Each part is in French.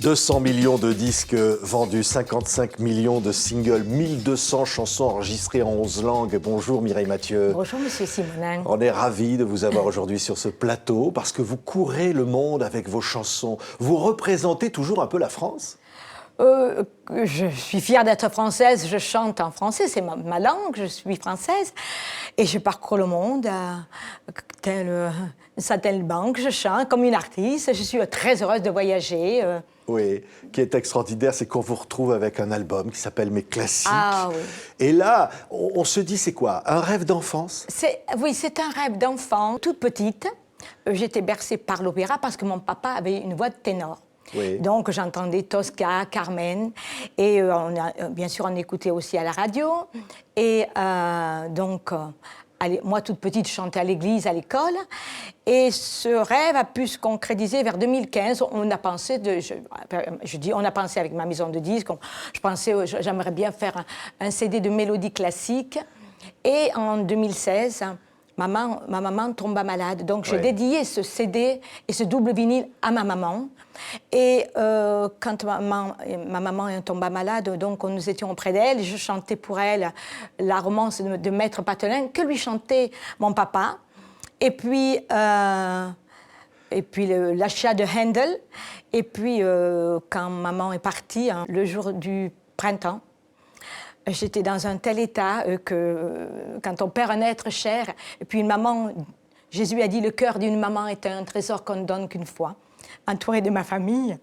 200 millions de disques vendus, 55 millions de singles, 1200 chansons enregistrées en 11 langues. Bonjour Mireille Mathieu. Bonjour Monsieur Simonin. On est ravis de vous avoir aujourd'hui sur ce plateau parce que vous courez le monde avec vos chansons. Vous représentez toujours un peu la France ? Je suis fière d'être française, je chante en français, c'est ma langue, je suis française. Et je parcours le monde, telle banque, je chante comme une artiste. Je suis très heureuse de voyager. Oui, qui est extraordinaire, c'est qu'on vous retrouve avec un album qui s'appelle Mes Classiques. Ah oui. Et là, on se dit, c'est quoi? Un rêve d'enfance? Oui, c'est un rêve d'enfant. Toute petite, j'étais bercée par l'opéra parce que mon papa avait une voix de ténor. Oui. Donc j'entendais Tosca, Carmen, et bien sûr on écoutait aussi à la radio. Et moi toute petite, je chantais à l'église, à l'école. Et ce rêve a pu se concrétiser vers 2015. On a pensé, on a pensé avec ma maison de disques, je pensais, j'aimerais bien faire un CD de mélodie classique. Et en 2016... ma maman tomba malade, donc j'ai dédié ce CD et ce double vinyle à ma maman. Et quand ma maman tomba malade, donc nous étions auprès d'elle, je chantais pour elle la romance de Maître Patelin que lui chantait mon papa. Et puis l'achat de Handel. Et puis quand maman est partie, le jour du printemps, j'étais dans un tel état que quand on perd un être cher, et puis une maman, Jésus a dit, le cœur d'une maman est un trésor qu'on ne donne qu'une fois, entourée de ma famille.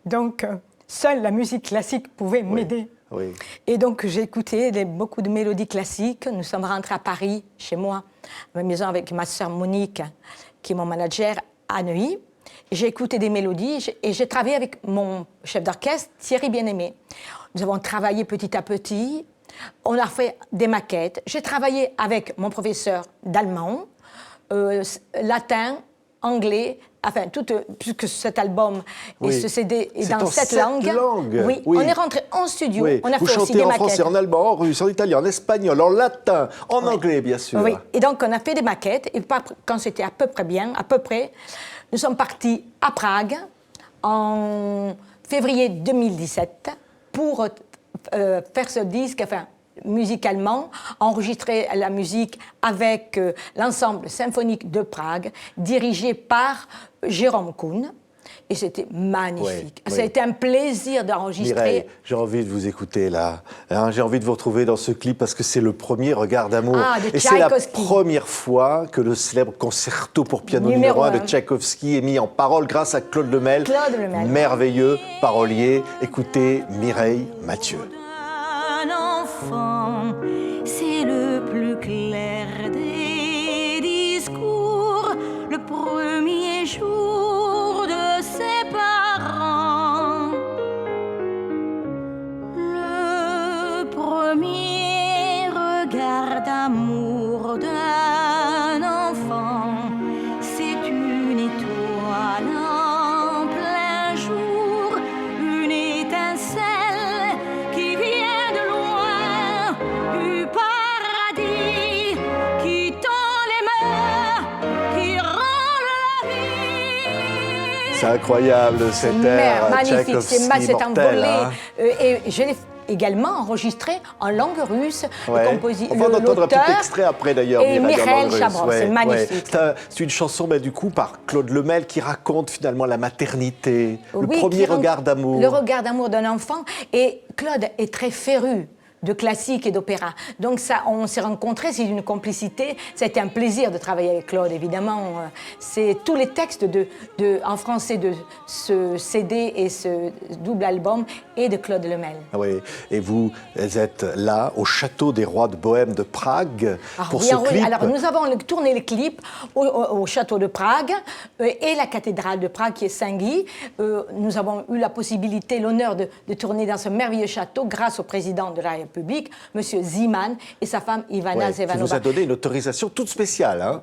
Donc, seule la musique classique pouvait m'aider. Oui. Et donc, j'ai écouté beaucoup de mélodies classiques. Nous sommes rentrés à Paris, chez moi, à ma maison avec ma sœur Monique, qui est mon manager à Neuilly. J'ai écouté des mélodies et j'ai travaillé avec mon chef d'orchestre, Thierry Bien-Aimé. Nous avons travaillé petit à petit. On a fait des maquettes. J'ai travaillé avec mon professeur d'allemand, latin, anglais, enfin, puisque cet album et ce CD est dans 7 langues. Oui, on est rentré en studio. Oui. On a Vous fait aussi chantez des en maquettes. français, en allemand, en russe, en italien, en espagnol, en latin, en anglais, bien sûr. Oui, et donc on a fait des maquettes. Et quand c'était à peu près bien, nous sommes partis à Prague en février 2017 pour faire ce disque, enfin, musicalement, enregistrer la musique avec l'ensemble symphonique de Prague, dirigé par Jérôme Kuhn. Et c'était magnifique. Ça a été un plaisir d'enregistrer. Mireille, j'ai envie de vous écouter là. Hein, j'ai envie de vous retrouver dans ce clip parce que c'est le premier Regard d'amour. De et c'est la Tchaïkovski. première fois que le célèbre concerto pour piano numéro 1 de Tchaïkovski est mis en parole grâce à Claude Lemel. Claude Lemel. Merveilleux parolier. Écoutez Mireille Mathieu. C'est le plus clair des discours, le premier jour de ses parents, le premier regard d'amour d'un enfant, c'est une étoile en plein jour, une étincelle qui vient de loin du paradis, qui tend les mains, qui rend la vie. C'est incroyable cet air Magnifique, Tchaïkovski c'est un mortel, volet. hein. Et je l'ai également enregistré en langue russe. Ouais. On va en entendre un petit extrait après d'ailleurs. Et Mireille, en Mireille langue Chabron, russe. c'est magnifique. C'est une chanson du coup par Claude Lemel qui raconte finalement la maternité, le Oui, premier regard d'amour. Le regard d'amour d'un enfant. Et Claude est très féru de classique et d'opéra. Donc ça, on s'est rencontrés, c'est une complicité. Ça a été un plaisir de travailler avec Claude, évidemment. C'est tous les textes en français de ce CD et ce double album et de Claude Lemel. Oui, et vous êtes là, au Château des Rois de Bohême de Prague, pour oui, ce clip. Alors, nous avons tourné le clip au Château de Prague et la cathédrale de Prague, qui est Saint-Guy. Nous avons eu la possibilité, l'honneur de tourner dans ce merveilleux château grâce au président de la République, M. Zeman, et sa femme Ivana Zevanova. Qui vous a donné une autorisation toute spéciale, hein?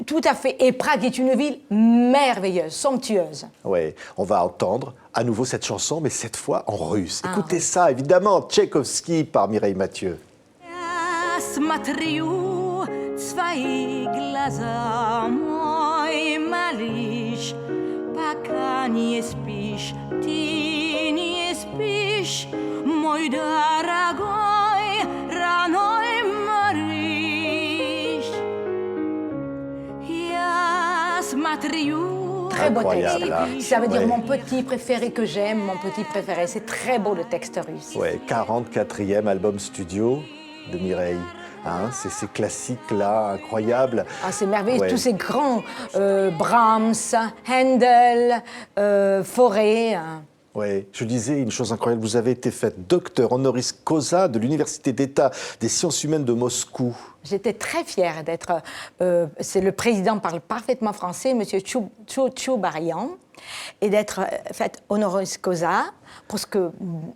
Tout à fait. Et Prague est une ville merveilleuse, somptueuse. Oui, on va entendre à nouveau cette chanson, mais cette fois en russe. Écoutez ça, évidemment, Tchaïkovski par Mireille Mathieu. Смотрю свои глаза, мой малыш, пока не спишь, тихо спишь, мой дорогой, раной Мариш. Я смотрю. Très beau texte. Incroyable, hein. Ça veut dire Ouais. mon petit préféré que j'aime, mon petit préféré. C'est très beau le texte russe. Ouais, 44e album studio de Mireille. Hein, c'est ces classiques-là, incroyables. Ah, c'est merveilleux, Ouais. tous ces grands Brahms, Handel, Fauré. Hein. Ouais. Je disais une chose incroyable, vous avez été faite docteur honoris causa de l'Université d'État des sciences humaines de Moscou. J'étais très fière d'être. C'est le président parle parfaitement français, M. Tchoubarian, et d'être faite honoris causa, parce que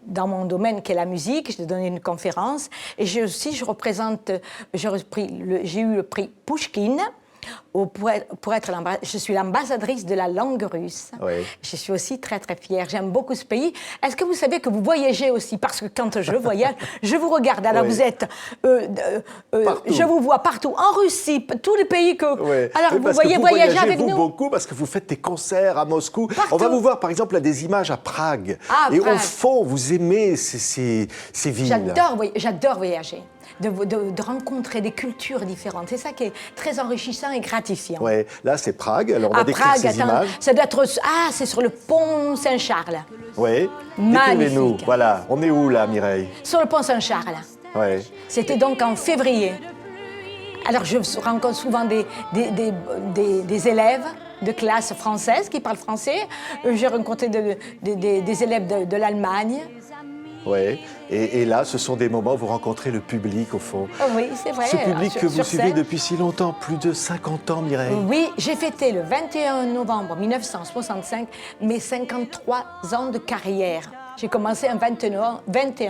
dans mon domaine qui est la musique, j'ai donné une conférence, et j'ai eu le prix Pouchkine. Pour être je suis l'ambassadrice de la langue russe. Oui. Je suis aussi très très fière. J'aime beaucoup ce pays. Est-ce que vous savez que vous voyagez aussi? Parce que quand je voyage, je vous regarde. Alors Oui. vous êtes, Partout. je vous vois partout, en Russie, tous les pays que. Ouais. Alors Oui, vous parce voyez que vous voyager voyagez, avec vous, nous. beaucoup parce que vous faites des concerts à Moscou. Partout. On va vous voir par exemple à des images à Prague. Ah, et Prague. au fond, vous aimez ces villes. J'adore voyager, de rencontrer des cultures différentes. C'est ça qui est très enrichissant et gratifiant. Ouais. Là, c'est Prague. Alors on va À décrire Prague, ces attends, images. ça doit être. Ah, c'est sur le pont Saint-Charles. Oui. Magnifique. Décrivez-nous. Voilà. On est où là, Mireille? Sur le pont Saint-Charles. Ouais. C'était donc en février. Alors je rencontre souvent des élèves de classe française qui parlent français. J'ai rencontré des élèves de l'Allemagne. Ouais. Et là, ce sont des moments où vous rencontrez le public au fond. Oh oui, c'est vrai. Ce public sur- que vous sur suivez scène. depuis si longtemps, plus de 50 ans, Mireille. Oui, j'ai fêté le 21 novembre 1965 mes 53 ans de carrière. J'ai commencé un 21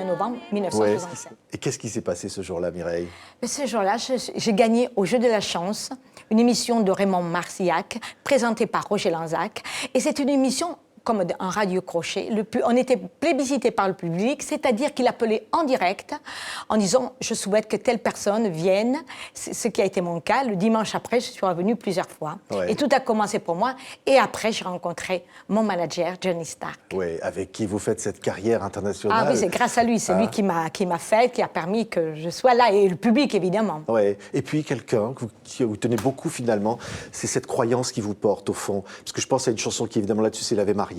novembre Ouais. 1965. Et qu'est-ce qui s'est passé ce jour-là, Mireille? Mais ce jour-là, j'ai gagné au Jeu de la chance, une émission de Raymond Marcillac, présentée par Roger Lanzac. Et c'est une émission comme un radio-crochet. On était plébiscité par le public, c'est-à-dire qu'il appelait en direct en disant « Je souhaite que telle personne vienne », ce qui a été mon cas. Le dimanche après, je suis revenue plusieurs fois. Ouais. Et tout a commencé pour moi. Et après, j'ai rencontré mon manager, Johnny Stark. Oui, avec qui vous faites cette carrière internationale. Ah oui, c'est grâce à lui. C'est Ah. lui qui m'a fait, qui a permis que je sois là. Et le public, évidemment. Ouais. Et puis quelqu'un qui vous tenez beaucoup finalement, c'est cette croyance qui vous porte au fond. Parce que je pense à une chanson qui évidemment là-dessus, c'est l'Ave Maria.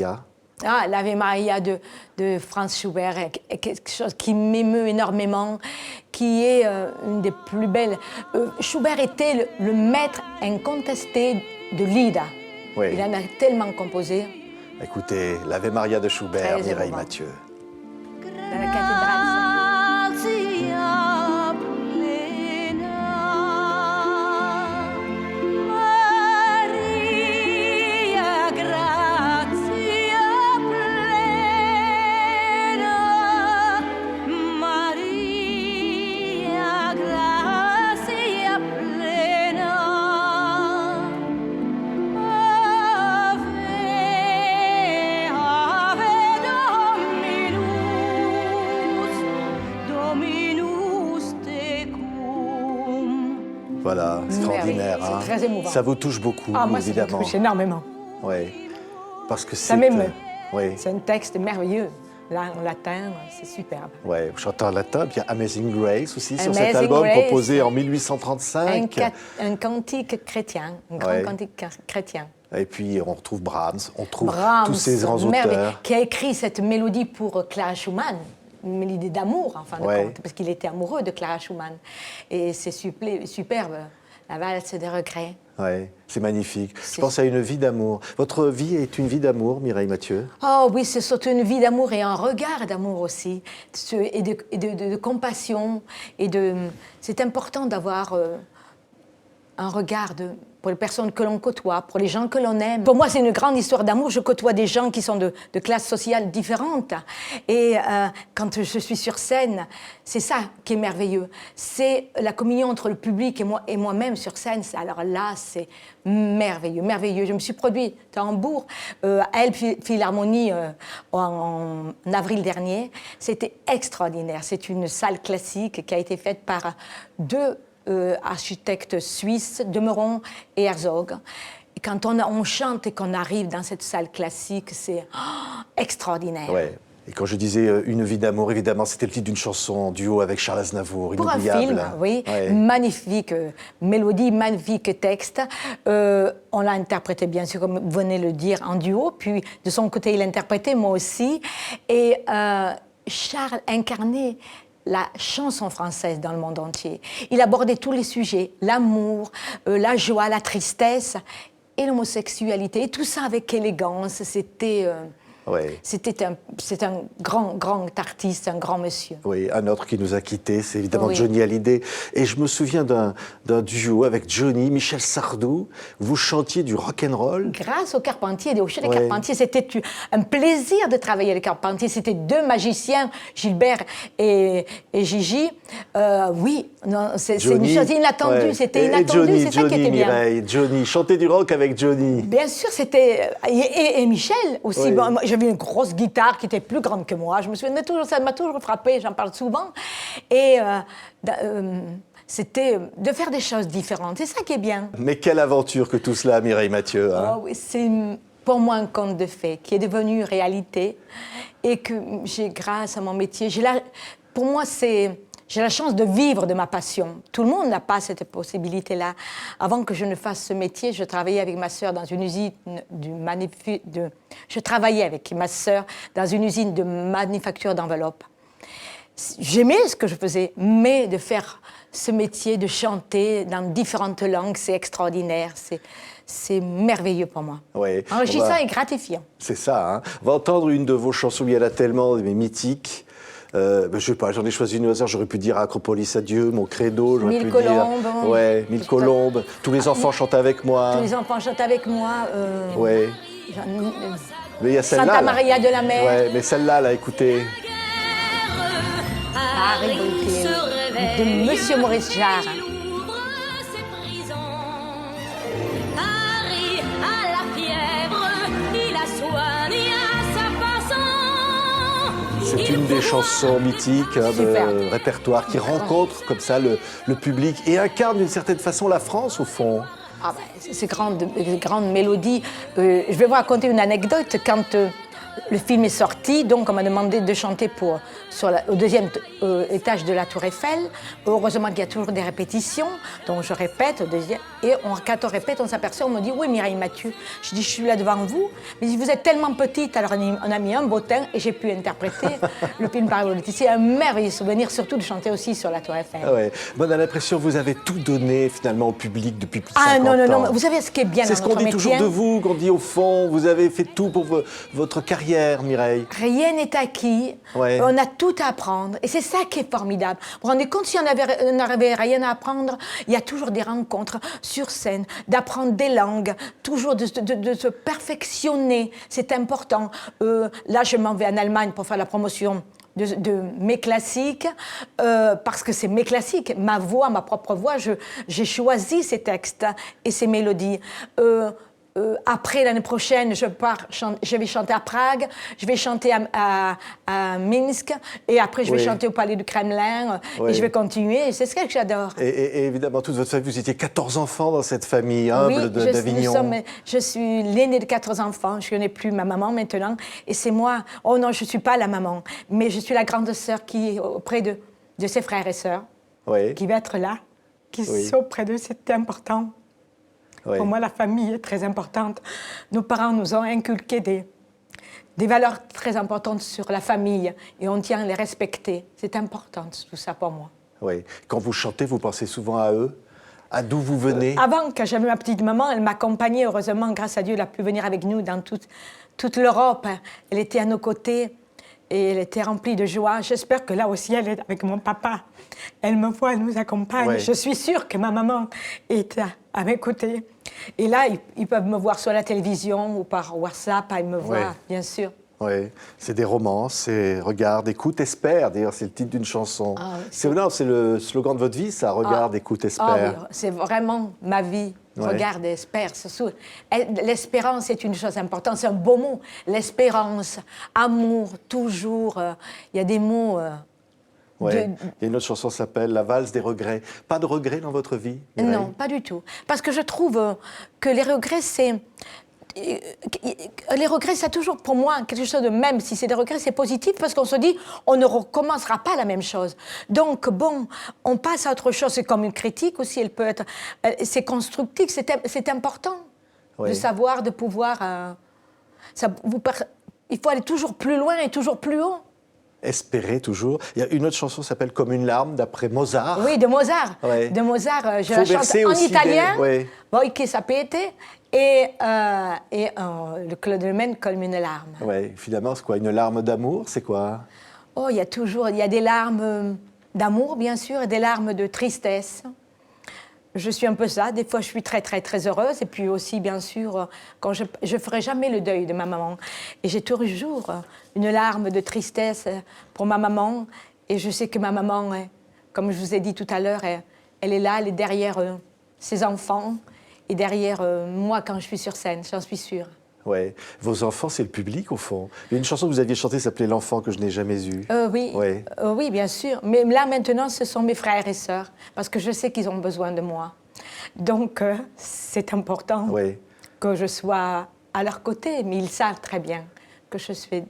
Ah, l'Ave Maria de Franz Schubert est quelque chose qui m'émeut énormément, qui est une des plus belles. Schubert était le maître incontesté de l'Ida. Oui. Il en a tellement composé Écoutez, l'Ave Maria de Schubert, Très Mireille émouvant. Mathieu. dans la cathédrale. Grazia plena, Maria, grazia plena, Maria, grazia plena, Ave Dominus tecum. Voilà, extraordinaire. C'est hein. très émouvant. Ça vous touche beaucoup, Ah, moi, ça me évidemment. touche énormément. Oui. Parce que Ça m'émeut. Oui. C'est un texte merveilleux. Là, en latin, c'est superbe. Ouais, chanteur en latin, puis il y a Amazing Grace aussi sur Amazing cet album Grace. composé en 1835. Un cantique chrétien, un grand Ouais. cantique chrétien. Et puis on retrouve Brahms, on trouve Brahms, tous ces grands merveilleux, auteurs. qui a écrit cette mélodie pour Clara Schumann, une mélodie d'amour, en fin de Ouais. compte, parce qu'il était amoureux de Clara Schumann. Et c'est superbe, la valse des regrets. Ouais, c'est magnifique. Je C'est- pense à une vie d'amour. Votre vie est une vie d'amour, Mireille Mathieu? Oh oui, c'est surtout une vie d'amour et un regard d'amour aussi, et de compassion. C'est important d'avoir un regard pour les personnes que l'on côtoie, pour les gens que l'on aime. Pour moi, c'est une grande histoire d'amour. Je côtoie des gens qui sont de classes sociales différentes. Et quand je suis sur scène, c'est ça qui est merveilleux. C'est la communion entre le public et moi-même sur scène. Alors là, c'est merveilleux, merveilleux. Je me suis produite à Hambourg, à Elbe Philharmonie en avril dernier. C'était extraordinaire. C'est une salle classique qui a été faite par deux architectes suisses, Demeron et Herzog. Et quand on chante et qu'on arrive dans cette salle classique, c'est extraordinaire. Ouais. Et quand je disais Une vie d'amour, évidemment, c'était le titre d'une chanson en duo avec Charles Aznavour, Pour un inoubliable. film, oui, Ouais. magnifique mélodie, magnifique texte. On l'a interprété, bien sûr, comme vous venez de le dire, en duo. Puis, de son côté, il l'a interprété, moi aussi. Et Charles incarnait la chanson française dans le monde entier. Il abordait tous les sujets, l'amour, la joie, la tristesse et l'homosexualité. Et tout ça avec élégance. Ouais. C'est un grand artiste, un grand monsieur. Oui, un autre qui nous a quittés, c'est évidemment Oui. Johnny Hallyday. Et je me souviens d'un duo avec Johnny, Michel Sardou. Vous chantiez du rock'n'roll. Grâce aux Carpentiers, au chef des Ouais. Carpentiers, c'était un plaisir de travailler avec les Carpentiers. C'était deux magiciens, Gilbert et Gigi. Oui, non, c'est une Johnny, chose inattendue. ouais. C'était Et inattendu, Johnny, c'est ça qui était bien. Mireille, Johnny, chanter du rock avec Johnny. Bien sûr, c'était. Et Michel aussi. Oui. Bon, moi, j'avais une grosse guitare qui était plus grande que moi. Je me souviens, ça m'a toujours frappé, j'en parle souvent. Et c'était de faire des choses différentes. C'est ça qui est bien. Mais quelle aventure que tout cela, Mireille Mathieu. Hein. Oh oui, c'est pour moi un conte de fées qui est devenu réalité et que j'ai, grâce à mon métier, pour moi, j'ai la chance de vivre de ma passion. Tout le monde n'a pas cette possibilité-là. Avant que je ne fasse ce métier, je travaillais avec ma sœur dans une usine Je travaillais avec ma sœur dans une usine de manufacture d'enveloppes. J'aimais ce que je faisais, mais de faire ce métier, de chanter dans différentes langues, c'est extraordinaire, c'est merveilleux pour moi. Ouais. Enrichissant et gratifiant. C'est ça, hein. On va entendre une de vos chansons, il y en a tellement, mais mythiques. Je sais pas, j'en ai choisi une au hasard, j'aurais pu dire Acropolis adieu, mon credo, j'aurais pu Mille dire... colombes. Ouais, Mille colombes, tous les enfants chantent avec moi. Tous les enfants chantent avec moi. Ouais. Mais il y a celle-là. Santa là. Maria de la Mer. Ouais, mais celle-là, là, écoutez. Paris Brûlé, de Monsieur Maurice Jarre. Ouvre ses prisons. Paris a la fièvre, il a soigné à sa façon. C'est une des chansons mythiques hein, Super. de répertoire qui rencontre comme ça le public et incarne d'une certaine façon la France au fond. Ah ben, ces grandes mélodies. Je vais vous raconter une anecdote. Quand le film est sorti, donc on m'a demandé de chanter au deuxième étage de la Tour Eiffel. Heureusement qu'il y a toujours des répétitions, donc je répète au deuxième. Et quand on répète, on s'aperçoit, on me dit « Oui, Mireille Mathieu ». Je dis « Je suis là devant vous ». Mais vous êtes tellement petite, alors on a mis un bottin et j'ai pu interpréter le film Paris Brûlé. C'est un merveilleux souvenir, surtout de chanter aussi sur la Tour Eiffel. Ah ouais. Bon, on a l'impression que vous avez tout donné finalement au public depuis plus de 50 Ah non, ans. vous savez ce qui est bien C'est dans ce qu'on notre dit métier. toujours de vous, qu'on dit au fond, vous avez fait tout pour votre carrière, Mireille. Rien n'est acquis, Ouais. on a tout à apprendre et c'est ça qui est formidable. Vous vous rendez compte, si on n'avait rien à apprendre, il y a toujours des rencontres sur scène, d'apprendre des langues, toujours de se perfectionner, c'est important. Là, je m'en vais en Allemagne pour faire la promotion de mes classiques, parce que c'est mes classiques, ma voix, ma propre voix, j'ai choisi ces textes et ces mélodies. Après, l'année prochaine, je vais chanter à Prague, je vais chanter à Minsk, et après, je vais Oui. chanter au Palais du Kremlin, Oui. et je vais continuer, et c'est ce que j'adore. Et évidemment, toute votre famille, vous étiez 14 enfants dans cette famille humble Oui, d'Avignon. je suis l'aînée de 14 enfants, je n'ai plus ma maman maintenant, et c'est moi, oh non, je ne suis pas la maman, mais je suis la grande sœur qui est auprès de ses frères et sœurs, Oui. qui va être là, qui Oui. sont auprès d'eux, c'est important. Oui. Pour moi, la famille est très importante. Nos parents nous ont inculqué des valeurs très importantes sur la famille et on tient à les respecter. C'est important, tout ça pour moi. Oui. Quand vous chantez, vous pensez souvent à eux, à d'où vous venez. Avant, quand j'avais ma petite maman, elle m'accompagnait, heureusement, grâce à Dieu, elle a pu venir avec nous dans toute l'Europe. Elle était à nos côtés et elle était remplie de joie. J'espère que là aussi, elle est avec mon papa. Elle me voit, elle nous accompagne. Ouais. Je suis sûre que ma maman est à mes côtés. Et là, ils peuvent me voir sur la télévision ou par WhatsApp, ils me voient, Ouais. bien sûr. Oui, c'est des romances, c'est regarde, écoute, espère. D'ailleurs, c'est le titre d'une chanson. Ah oui, c'est le slogan de votre vie, ça. Regarde, écoute, Ah espère. oui, c'est vraiment ma vie. Ouais. Regarde, espère. L'espérance est une chose importante, c'est un beau mot. L'espérance, amour, toujours. Il y a des mots... Ouais. Il y a une autre chanson qui s'appelle La valse des regrets. Pas de regrets dans votre vie, Mireille? Non, pas du tout. Parce que je trouve que les regrets, c'est les regrets, c'est toujours pour moi quelque chose de, même si c'est des regrets, c'est positif parce qu'on se dit on ne recommencera pas la même chose. Donc bon, on passe à autre chose. C'est comme une critique aussi, elle peut être, c'est constructif, c'est important Oui. de savoir, de pouvoir. Il faut aller toujours plus loin et toujours plus haut. Espérer toujours. Il y a une autre chanson qui s'appelle Comme une larme, d'après Mozart. Oui, de Mozart. Ouais. De Mozart, je Faut la chante verser en aussi italien, des- ouais. Voi che sapete, et le Claude Lemen comme une larme. Ouais, finalement, c'est quoi? Une larme d'amour, c'est quoi? Oh, il y a des larmes d'amour, bien sûr, et des larmes de tristesse. Je suis un peu ça. Des fois, je suis très, très, très heureuse. Et puis aussi, bien sûr, quand je ferai jamais le deuil de ma maman. Et j'ai toujours une larme de tristesse pour ma maman. Et je sais que ma maman, comme je vous ai dit tout à l'heure, elle est là, elle est derrière ses enfants et derrière moi quand je suis sur scène, j'en suis sûre. Ouais. Vos enfants, c'est le public, au fond. Il y a une chanson que vous aviez chantée, s'appelait L'enfant que je n'ai jamais eu. Oui, Ouais. oui, bien sûr. Mais là, maintenant, ce sont mes frères et sœurs, parce que je sais qu'ils ont besoin de moi. Donc, c'est important Ouais. que je sois à leur côté, mais ils savent très bien que je suis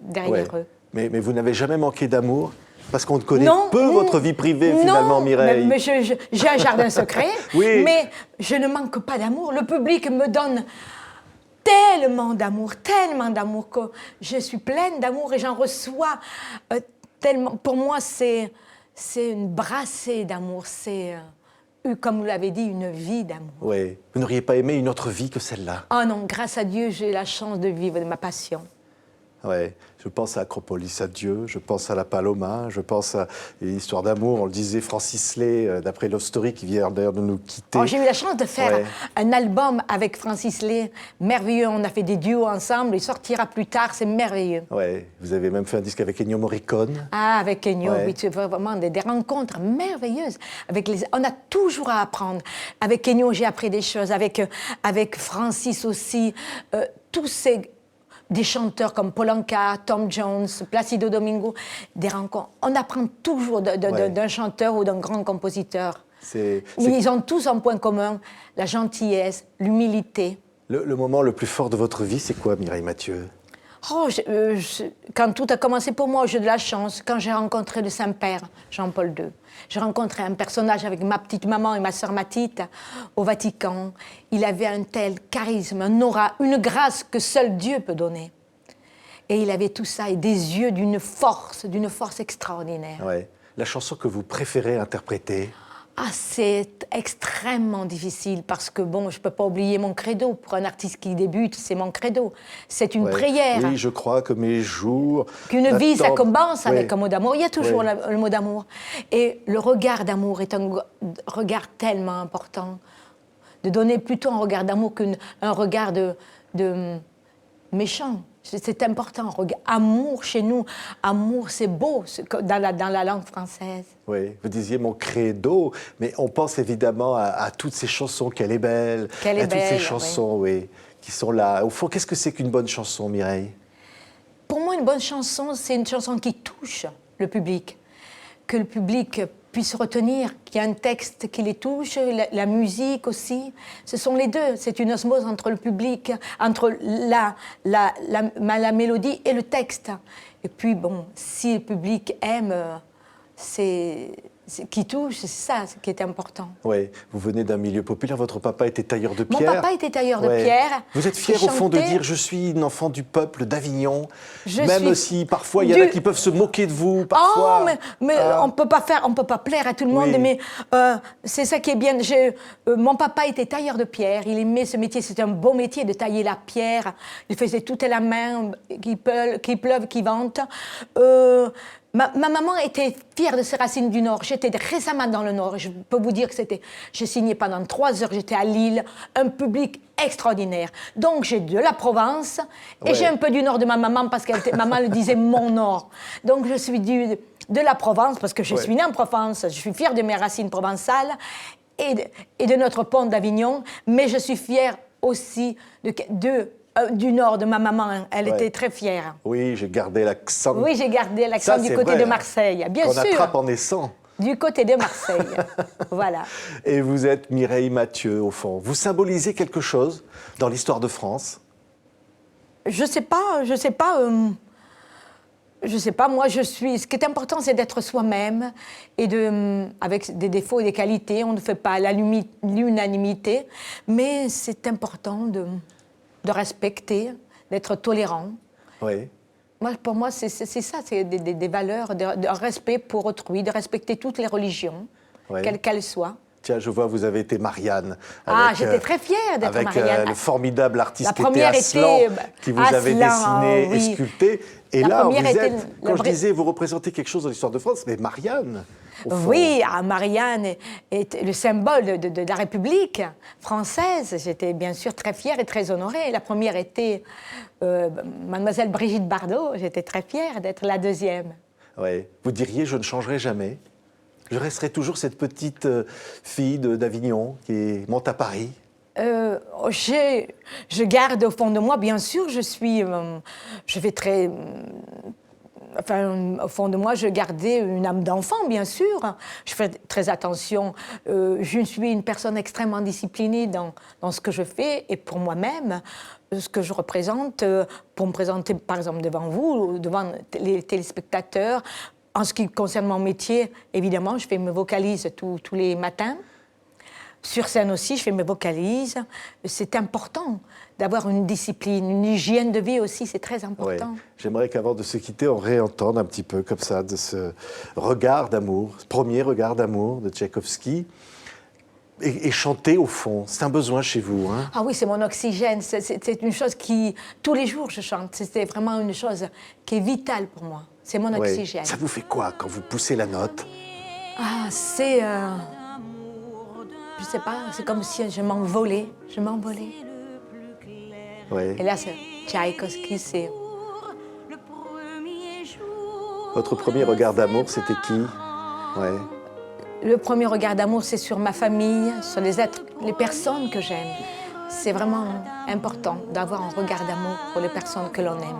derrière Ouais. eux. Mais vous n'avez jamais manqué d'amour? Parce qu'on connaît Non, peu votre vie privée, non, finalement, Mireille. mais j'ai un jardin secret, Oui. mais je ne manque pas d'amour. Le public me donne tellement d'amour que je suis pleine d'amour et j'en reçois tellement. Pour moi, c'est une brassée d'amour, c'est, comme vous l'avez dit, une vie d'amour. Ouais. Vous n'auriez pas aimé une autre vie que celle-là? Oh non, grâce à Dieu, j'ai la chance de vivre de ma passion. Ouais. Je pense à Acropolis à Dieu, je pense à La Paloma, je pense à l'histoire d'amour, on le disait, Francis Lay, d'après Love Story, qui vient d'ailleurs de nous quitter. Oh, j'ai eu la chance de faire Ouais. un album avec Francis Lay, merveilleux. On a fait des duos ensemble, il sortira plus tard, c'est merveilleux. Ouais. Vous avez même fait un disque avec Ennio Morricone. Ah, avec Ennio, Ouais. oui, c'est vraiment des rencontres merveilleuses. On a toujours à apprendre. Avec Ennio, j'ai appris des choses. Avec Francis aussi. Tous ces... Des chanteurs comme Paul Anka, Tom Jones, Placido Domingo. Des rencontres. On apprend toujours Ouais. d'un chanteur ou d'un grand compositeur. C'est Mais ils ont tous un point commun, la gentillesse, l'humilité. le moment le plus fort de votre vie, c'est quoi, Mireille Mathieu? Oh, quand tout a commencé pour moi au jeu de la chance, quand j'ai rencontré le Saint-Père, Jean-Paul II, j'ai rencontré un personnage avec ma petite maman et ma sœur Mathilde au Vatican. Il avait un tel charisme, un aura, une grâce que seul Dieu peut donner. Et il avait tout ça et des yeux d'une force extraordinaire. Ouais. La chanson que vous préférez interpréter? Ah, c'est extrêmement difficile parce que, bon, je ne peux pas oublier mon credo. Pour un artiste qui débute, c'est mon credo. C'est une Ouais. prière. Oui, je crois que mes jours... Qu'une vie, ça n'attendent- commence avec Ouais. un mot d'amour. Il y a toujours Ouais. le mot d'amour. Et le regard d'amour est un regard tellement important. De donner plutôt un regard d'amour qu'un regard de méchant. C'est important. Amour chez nous, amour, c'est beau dans la langue française. Oui, vous disiez mon credo, mais on pense évidemment à toutes ces chansons, Qu'elle est belle, Qu'elle est à toutes ces belle, chansons, oui, qui sont là. Au fond, qu'est-ce que c'est qu'une bonne chanson, Mireille? Pour moi, une bonne chanson, c'est une chanson qui touche le public. Que le public puisse retenir, qu'il y a un texte qui les touche, la musique aussi. Ce sont les deux. C'est une osmose entre le public, entre la mélodie et le texte. Et puis, bon, si le public aime, qui touche, c'est ça qui est important. Oui, vous venez d'un milieu populaire, votre papa était tailleur de Mon pierre. papa était tailleur de Ouais. pierre. Vous êtes fière Il au fond de chantait. dire « je suis une enfant du peuple d'Avignon », Je même suis si parfois il y en a qui peuvent se moquer de vous, parfois. Oh, mais on peut pas plaire à tout le monde, Oui. mais c'est ça qui est bien. Mon papa était tailleur de pierre, il aimait ce métier, c'était un beau métier de tailler la pierre. Il faisait tout à la main, qu'il pleuve, qu'il vente. Ma maman était fière de ses racines du Nord. J'étais récemment dans le Nord. Je peux vous dire que j'ai signé pendant 3 heures. J'étais à Lille. Un public extraordinaire. Donc, j'ai de la Provence et Ouais. j'ai un peu du Nord de ma maman parce que maman le disait mon Nord. Donc, je suis de la Provence parce que je suis née en Provence. Je suis fière de mes racines provençales et de notre pont d'Avignon. Mais je suis fière aussi du Nord de ma maman. Elle était très fière. Oui, j'ai gardé l'accent. Oui, j'ai gardé l'accent Ça, du c'est côté vrai, de hein. Marseille, bien Qu'on sûr. attrape en naissant. Du côté de Marseille. Voilà. Et vous êtes Mireille Mathieu, au fond. Vous symbolisez quelque chose dans l'histoire de France? Je sais pas. Moi, ce qui est important, c'est d'être soi-même et avec des défauts et des qualités. On ne fait pas l'unanimité, mais c'est important de respecter, d'être tolérant. Oui. Pour moi, c'est ça, c'est des valeurs de respect pour autrui, de respecter toutes les religions, Oui. quelles qu'elles soient. Tiens, je vois, vous avez été Marianne. J'étais très fière d'être Marianne. Avec le formidable artiste La qui était première Aslan, était, qui vous avait dessiné et sculpté. Et La là, vous première était êtes, quand je disais, vous représentez quelque chose dans l'histoire de France, mais Marianne, au fond. Oui, Marianne est le symbole de la République française. J'étais bien sûr très fière et très honorée. La première était Mademoiselle Brigitte Bardot. J'étais très fière d'être la deuxième. Oui. Vous diriez, je ne changerai jamais. Je resterai toujours cette petite fille d'Avignon qui monte à Paris. Je garde au fond de moi, bien sûr, au fond de moi, je gardais une âme d'enfant, bien sûr. Je fais très attention. Je suis une personne extrêmement disciplinée dans ce que je fais et pour moi-même, ce que je représente, pour me présenter, par exemple, devant vous, devant les téléspectateurs. En ce qui concerne mon métier, évidemment, je fais mes vocalises tous les matins. Sur scène aussi, je fais mes vocalises. C'est important d'avoir une discipline, une hygiène de vie aussi, c'est très important. Oui. J'aimerais qu'avant de se quitter, on réentende un petit peu comme ça de ce regard d'amour, ce premier regard d'amour de Tchaïkovski. Et chanter au fond, c'est un besoin chez vous, hein? Ah oui, c'est mon oxygène, c'est une chose qui... Tous les jours, je chante. C'est vraiment une chose qui est vitale pour moi. C'est mon oxygène. Ça vous fait quoi quand vous poussez la note? Ah, c'est... Je sais pas, c'est comme si je m'envolais. Je m'envolais. Oui. Et là, c'est Tchaïkovski, c'est... Votre premier regard d'amour, c'était qui? Ouais. Le premier regard d'amour, c'est sur ma famille, sur les personnes que j'aime. C'est vraiment important d'avoir un regard d'amour pour les personnes que l'on aime.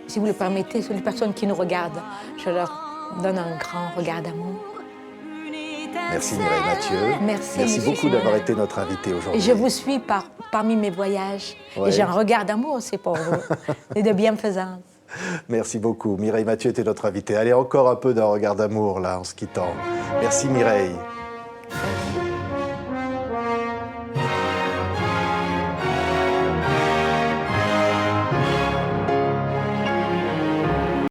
Si vous le permettez, sur les personnes qui nous regardent, je leur donne un grand regard d'amour. Merci Mireille Mathieu. Merci beaucoup d'avoir été notre invitée aujourd'hui. Et je vous suis parmi mes voyages. Ouais. Et j'ai un regard d'amour aussi pour vous, et de bienfaisance. Merci beaucoup. Mireille Mathieu était notre invitée. Allez, encore un peu d'un regard d'amour, là, en se quittant. Merci Mireille.